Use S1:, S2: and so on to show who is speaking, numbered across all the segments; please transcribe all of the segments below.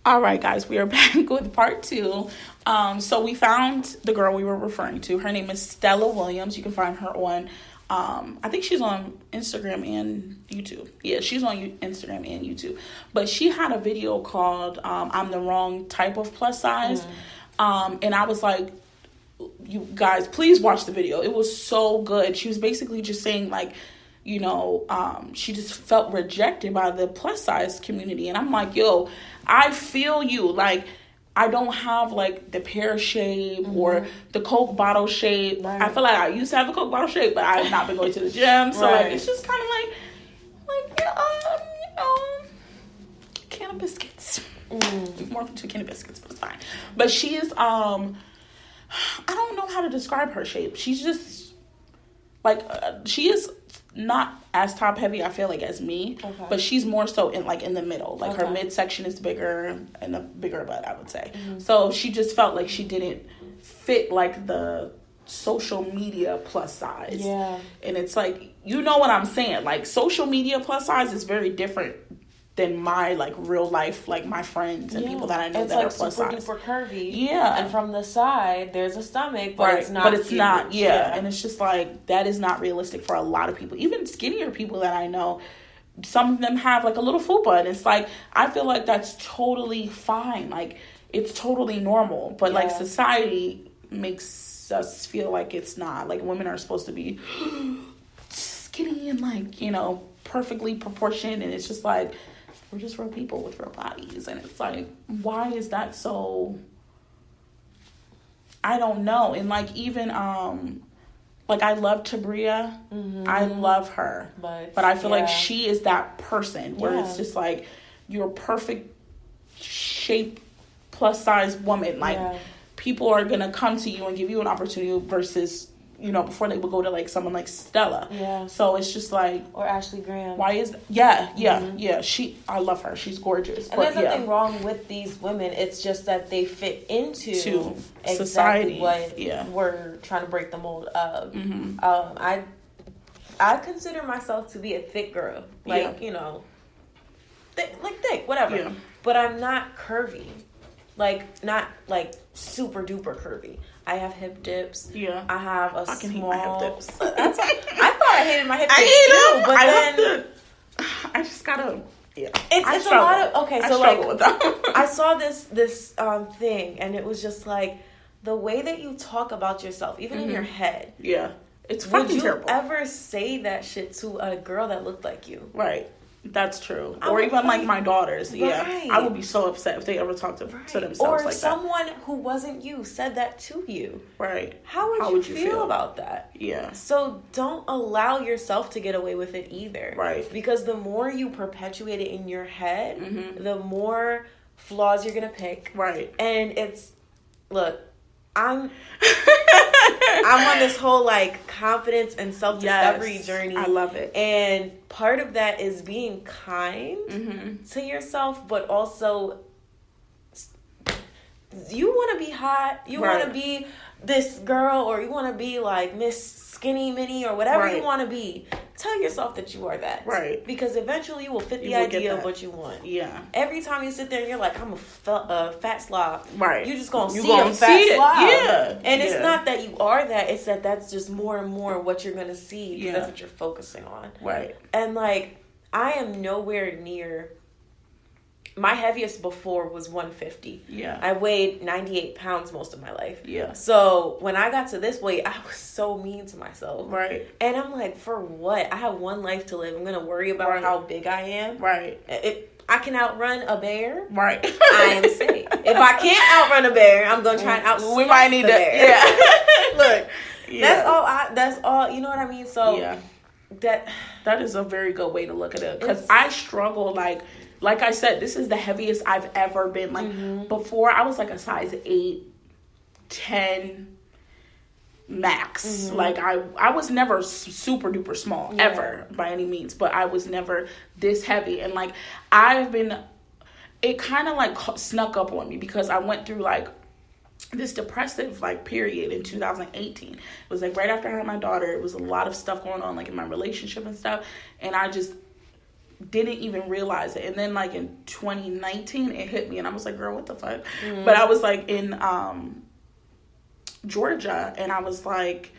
S1: All right, guys, we are back with part 2. So we found the girl we were referring to. Her name is Stella Williams. You can find her on, I think she's on Instagram and YouTube. Yeah, she's on Instagram and YouTube. But she had a video called I'm the Wrong Type of Plus Size. And I was like, you guys, please watch the video. It was so good. She was basically just saying, like, you know, she just felt rejected by the plus size community. And I'm like, yo, I feel you. Like, I don't have, like, the pear shape or the Coke bottle shape. Right. I feel like I used to have a Coke bottle shape, but I have not been going to the gym. So, like, it's just kind of like, you know, can of biscuits. More than 2 can of biscuits, but it's fine. But she is, I don't know how to describe her shape. She's just, like, she is not as top heavy, I feel like, as me, but she's more so in the middle. Like, her midsection is bigger and a bigger butt, I would say. So she just felt like she didn't fit, like, the social media plus size. Yeah. And it's like, you know what I'm saying? Like, social media plus size is very different than my, like, real life, like, my friends and people that I know that are plus size.
S2: It's like super duper curvy.
S1: Yeah.
S2: And from the side, there's a stomach, but it's not.
S1: But it's not, And it's just like, that is not realistic for a lot of people. Even skinnier people that I know, some of them have, like, a little fupa. And it's like, I feel like that's totally fine. Like, it's totally normal. But, like, society makes us feel like it's not. Like, women are supposed to be skinny and, like, you know, perfectly proportioned. And it's just like, we're just real people with real bodies. And it's like, why is that so? I don't know. And, like, even like, I love Tabria. I love her, but I feel like she is that person where it's just like, you're a perfect shape plus size woman. Like, people are gonna come to you and give you an opportunity versus, you know, before they would go to, like, someone like Stella. Yeah. So it's just like,
S2: or Ashley Graham.
S1: Why is I love her. She's gorgeous.
S2: And there's nothing wrong with these women. It's just that they fit into exactly
S1: society.
S2: What we're trying to break the mold of. I consider myself to be a thick girl. Like, you know, thick, whatever. Yeah. But I'm not curvy. Like, not, like, super duper curvy. I have hip dips. Yeah. I have a small. Hate my hip dips. I thought I hated my hip dips too, but
S1: I just gotta. Yeah.
S2: It's a lot of So, like,
S1: with them.
S2: I saw this thing, and it was just like, the way that you talk about yourself, even in your head.
S1: Yeah. It's fucking terrible.
S2: Would you ever say that shit to a girl that looked like you?
S1: Right. That's true. Or even, like, my daughters. Right. Yeah. I would be so upset if they ever talked to themselves like that.
S2: Or someone who wasn't you said that to you.
S1: Right.
S2: How would you feel about that?
S1: Yeah.
S2: So don't allow yourself to get away with it either.
S1: Right.
S2: Because the more you perpetuate it in your head, the more flaws you're going to pick.
S1: Right.
S2: And look, I'm on this whole, like, confidence and self-discovery journey.
S1: I love it.
S2: And part of that is being kind to yourself, but also you want to be hot. You want to be this girl, or you want to be like Miss Skinny Mini or whatever you want to be. Tell yourself that you are that. Right. Because eventually you will fit the idea of what you want. Yeah. Every time you sit there and you're like, I'm a fat slob. Right. You're just going to see a fat slob. Yeah. And it's not that you are that. It's that that's just more and more what you're going to see. Because that's what you're focusing on. Right. And, like, I am nowhere near... My heaviest before was 150. Yeah. I weighed 98 pounds most of my life. Yeah. So when I got to this weight, I was so mean to myself. Right. And I'm like, for what? I have one life to live. I'm going to worry about how big I am. Right. If I can outrun a bear, right, I am safe. If I can't outrun a bear, I'm going to try and outsmart
S1: we might need
S2: the bear.
S1: Yeah.
S2: Look, that's all, you know what I mean? So
S1: that is a very good way to look at it. Because I struggle, like I said, this is the heaviest I've ever been. Like, before, I was like a size 8, 10 max. Like, I was never super duper small, ever, by any means. But I was never this heavy. And, like, it kind of, like, snuck up on me because I went through, like, this depressive, like, period in 2018. It was, like, right after I had my daughter. It was a lot of stuff going on, like, in my relationship and stuff. And I just... didn't even realize it. And then like in 2019 it hit me and I was like, girl, what the fuck? But I was like in Georgia and I was like,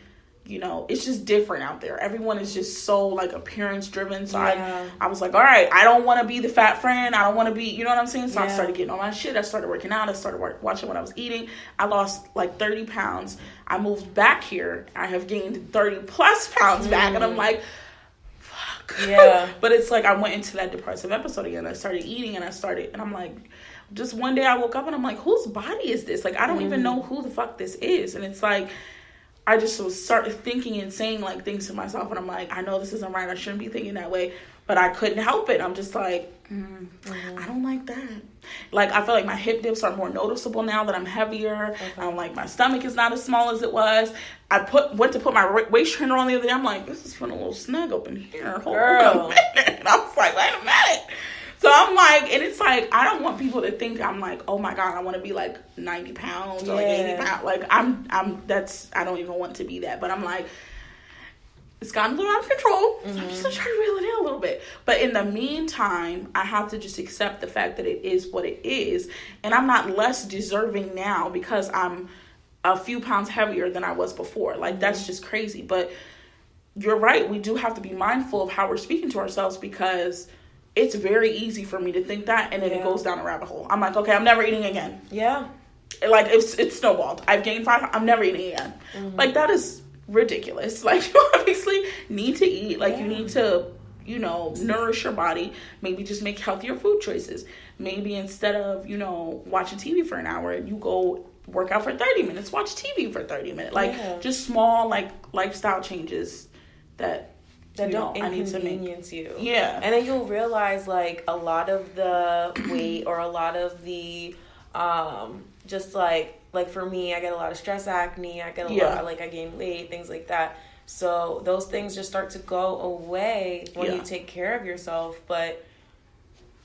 S1: you know, it's just different out there. Everyone is just so like appearance driven. So I was like, all right, I don't want to be the fat friend. I don't want to be, you know what I'm saying? So I started getting on my shit. I started working out. I started watching what I was eating. I lost like 30 pounds. I moved back here. I have gained 30 plus pounds back. And I'm like, fuck. Yeah. But it's like I went into that depressive episode again. I started eating and I'm like, just one day I woke up and I'm like, whose body is this? Like, I don't even know who the fuck this is. And it's like, I just started thinking and saying like things to myself, and I'm like, I know this isn't right. I shouldn't be thinking that way, but I couldn't help it. I'm just like, I don't like that. Like, I feel like my hip dips are more noticeable now that I'm heavier. I don't like my stomach is not as small as it was. I went to put my waist trainer on the other day. I'm like, this is feeling a little snug up in here. Hold on a minute. And I was like, wait a minute. So I'm like, and it's like, I don't want people to think I'm like, oh my God, I want to be like 90 pounds or like 80 pounds. Like I don't even want to be that. But I'm like, it's gotten a little out of control. So I'm just going to try to reel it in a little bit. But in the meantime, I have to just accept the fact that it is what it is. And I'm not less deserving now because I'm a few pounds heavier than I was before. Like, that's just crazy. But you're right. We do have to be mindful of how we're speaking to ourselves because it's very easy for me to think that, and then it goes down a rabbit hole. I'm like, okay, I'm never eating again. Yeah. Like, it's snowballed. I've gained 5 I'm never eating again. Like, that is ridiculous. Like, you obviously need to eat. Like, you need to, you know, nourish your body. Maybe just make healthier food choices. Maybe instead of, you know, watching TV for an hour, you go work out for 30 minutes, watch TV for 30 minutes. Like, just small, like, lifestyle changes that don't inconvenience you. Yeah.
S2: And then you'll realize, like, a lot of the weight or a lot of the, just like for me, I get a lot of stress acne. I get a lot, like, I gain weight, things like that. So those things just start to go away when you take care of yourself. But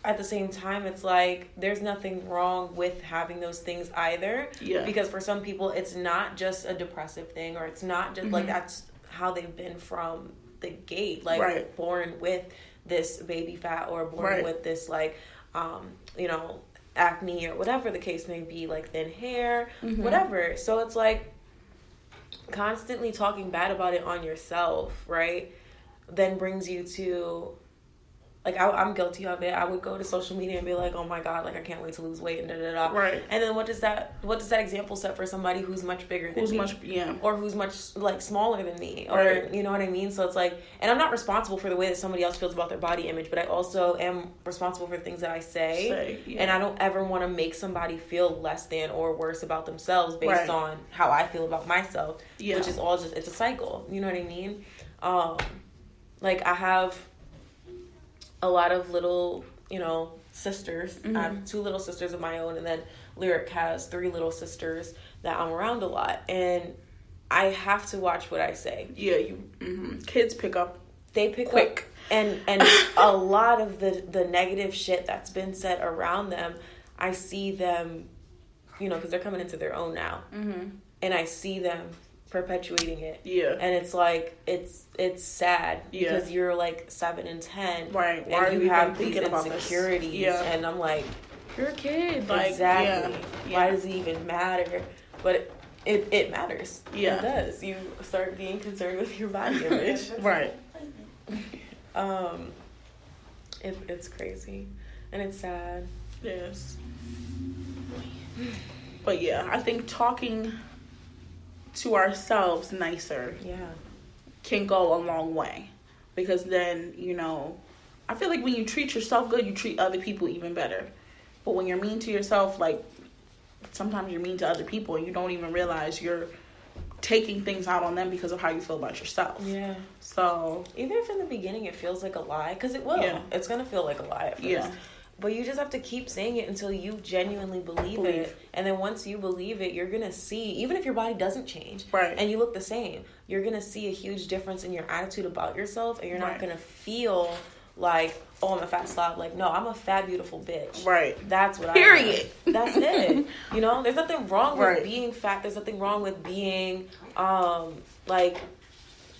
S2: at the same time, it's like, there's nothing wrong with having those things either. Yeah. Because for some people, it's not just a depressive thing, or it's not just, like, that's how they've been from the gate, like born with this baby fat or born with this like you know, acne or whatever the case may be, like thin hair, whatever. So it's like constantly talking bad about it on yourself, right, then brings you to, like, I'm guilty of it. I would go to social media and be like, oh my God, like, I can't wait to lose weight and da-da-da. Right. And then what does that example set for somebody who's much bigger than me? Or who's much, like, smaller than me. Or, you know what I mean? So it's like, and I'm not responsible for the way that somebody else feels about their body image, but I also am responsible for the things that I say. And I don't ever want to make somebody feel less than or worse about themselves based on how I feel about myself. Yeah. Which is all just, it's a cycle. You know what I mean? Like, I have a lot of little, you know, sisters. I have 2 little sisters of my own, and then Lyric has 3 little sisters that I'm around a lot, and I have to watch what I say. Yeah,
S1: kids pick up.
S2: They pick quick. Up, and a lot of the negative shit that's been said around them, I see them, you know, because they're coming into their own now, and I see them perpetuating it. Yeah. And it's like, it's sad because you're like 7 and 10. Right. Why and you have these insecurities. Yeah. And I'm like,
S1: you're a kid.
S2: Like, exactly. Yeah. Why does it even matter? But it matters. Yeah. It does. You start being concerned with your body image.
S1: Right.
S2: It's crazy. And it's sad.
S1: Yes. But yeah, I think talking to ourselves nicer can go a long way, because then, you know, I feel like when you treat yourself good, you treat other people even better. But when you're mean to yourself, like, sometimes you're mean to other people and you don't even realize you're taking things out on them because of how you feel about yourself. Yeah. So
S2: even if in the beginning it feels like a lie, because it will, it's gonna feel like a lie at first. Yeah. But you just have to keep saying it until you genuinely believe it. And then once you believe it, you're going to see, even if your body doesn't change and you look the same, you're going to see a huge difference in your attitude about yourself. And you're not going to feel like, oh, I'm a fat slob. Like, no, I'm a fat, beautiful bitch. Right. That's what
S1: Period.
S2: I am. That's it. You know, there's nothing wrong with being fat. There's nothing wrong with being, like,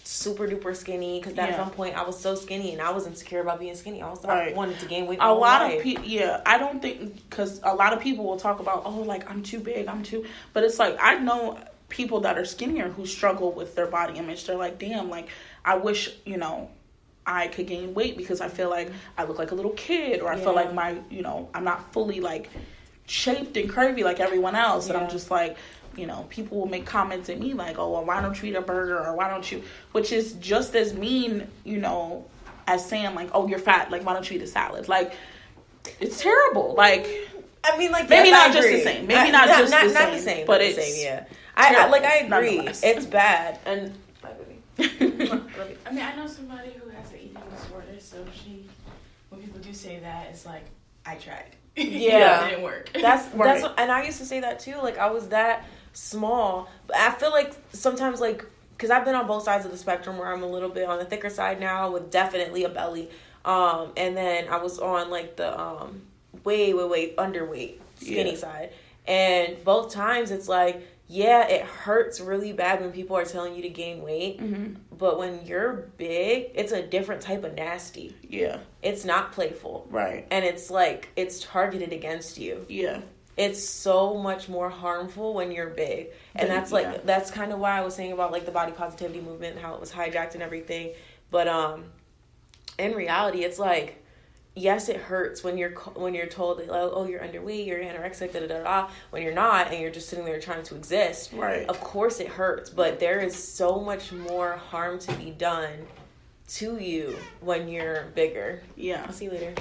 S2: super duper skinny, because at some point I was so skinny and I was insecure about being skinny. I wanted to gain weight.
S1: A lot of people, I don't think, because a lot of people will talk about, oh, like, I'm too big, but it's like, I know people that are skinnier who struggle with their body image. They're like, damn, like, I wish, you know, I could gain weight because I feel like I look like a little kid, or I feel like my, you know, I'm not fully like shaped and curvy like everyone else. And I'm just like, you know, people will make comments at me like, oh, well, why don't you eat a burger, or why don't you, which is just as mean, you know, as saying like, oh, you're fat, like, why don't you eat a salad? Like, it's terrible. Like,
S2: I mean, like,
S1: maybe not just the same. Maybe not just the same. But it's
S2: same, yeah. I agree. It's bad. And
S3: I mean, I know somebody who has an eating disorder, so when people do say that, it's like, I tried.
S2: Yeah.
S3: It didn't work.
S2: That's what, and I used to say that too. Like, I was that small. But I feel like sometimes, like, because I've been on both sides of the spectrum, where I'm a little bit on the thicker side now with definitely a belly. And then I was on like the way underweight, skinny side. And both times it's like, yeah, it hurts really bad when people are telling you to gain weight. Mm-hmm. But when you're big, it's a different type of nasty. Yeah. It's not playful. Right. And it's like, it's targeted against you. Yeah. It's so much more harmful when you're big. And that's like, that's kind of why I was saying about like the body positivity movement and how it was hijacked and everything. But in reality, it's like, yes, it hurts when you're told that, like, oh, you're underweight, you're anorexic, when you're not, and you're just sitting there trying to exist. Right. Of course it hurts, but there is so much more harm to be done to you when you're bigger. Yeah. I'll see you later.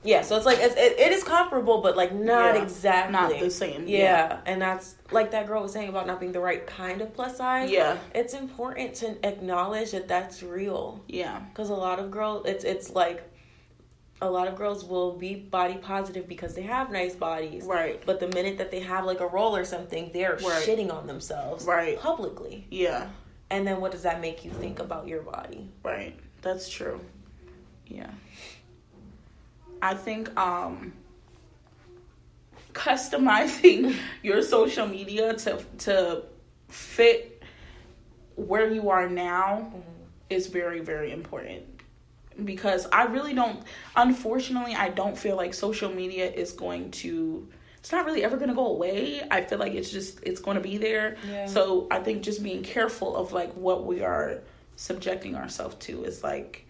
S2: Yeah, so it's like, it is comparable, but like not exactly.
S1: Not the same.
S2: Yeah, and that's like that girl was saying about not being the right kind of plus size. Yeah. It's important to acknowledge that that's real. Yeah. Because a lot of girls, it's like, a lot of girls will be body positive because they have nice bodies. Right. But the minute that they have like a roll or something, they're shitting on themselves. Right. Publicly. Yeah. And then what does that make you think about your body?
S1: Right. That's true. Yeah. I think customizing your social media to fit where you are now is very, very important. Because I really don't, unfortunately, I don't feel like social media is going to, it's not really ever going to go away. I feel like it's going to be there. Yeah. So I think just being careful of like what we are subjecting ourselves to is like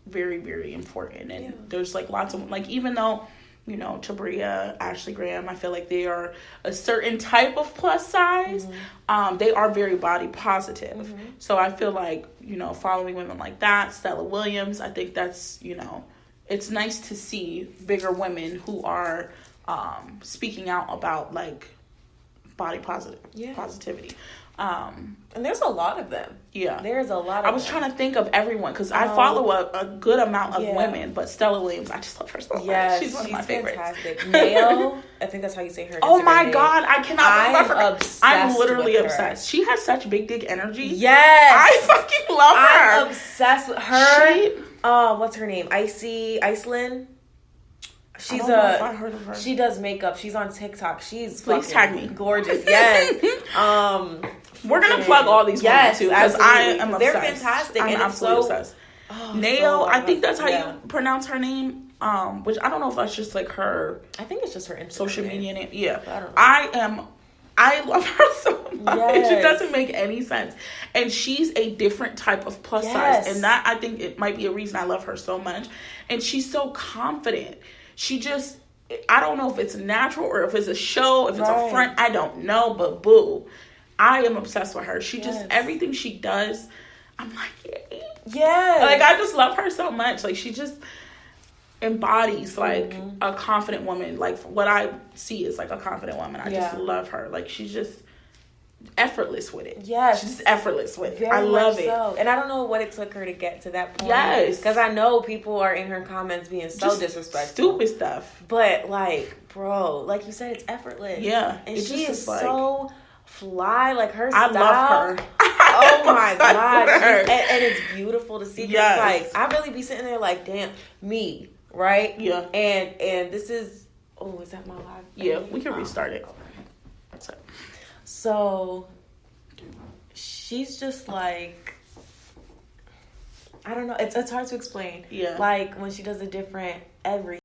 S1: very, very important. And there's like lots of, like, even though, you know, Tabria, Ashley Graham, I feel like they are a certain type of plus size, they are very body positive. So I feel like, you know, following women like that, Stella Williams, I think that's, you know, it's nice to see bigger women who are speaking out about like body positivity.
S2: And there's a lot of them. Yeah. There's a lot of
S1: I was trying to think of everyone, because I follow a good amount of women, but Stella Williams, I just love her so much. Yes, she's one of my favorites.
S2: Fantastic. Nail, I think that's how you say her.
S1: Oh my God, I cannot believe her. I'm literally obsessed. She has such big dick energy. Yes. I fucking love her.
S2: I'm obsessed with her. What's her name? Iceland. She's
S1: I heard of her.
S2: She does makeup. She's on TikTok. She's
S1: please tag me.
S2: Gorgeous. Yes.
S1: We're gonna plug all these women too, because I am obsessed.
S2: They're fantastic.
S1: I'm absolutely obsessed. Nail, I think that's how you pronounce her name. Which I don't know if that's just like her.
S2: I think it's just her Instagram
S1: social media name. Yeah, I love her so much. Yes. It doesn't make any sense, and she's a different type of plus size, and that, I think it might be a reason I love her so much. And she's so confident. She just, I don't know if it's natural or if it's a show, if it's a front, I don't know, but boo. I am obsessed with her. She just, everything she does, I'm like, yay. Yeah. Like, I just love her so much. Like, she just embodies, like, a confident woman. Like, what I see is, like, a confident woman. I just love her. Like, she's just effortless with it. Yes. She's just effortless with it. I love it. So.
S2: And I don't know what it took her to get to that point. Yes. Because I know people are in her comments being so just disrespectful.
S1: Stupid stuff.
S2: But, like, bro, like you said, it's effortless. Yeah. And she is so fly, like her style. I love her. Oh my God. And it's beautiful to see. Yes. Like, I really be sitting there like, damn, me, right? Yeah. And this is, is that my live?
S1: Yeah, we can restart it.
S2: So, she's just like, I don't know. It's hard to explain.
S1: Yeah.
S2: Like when she does a different every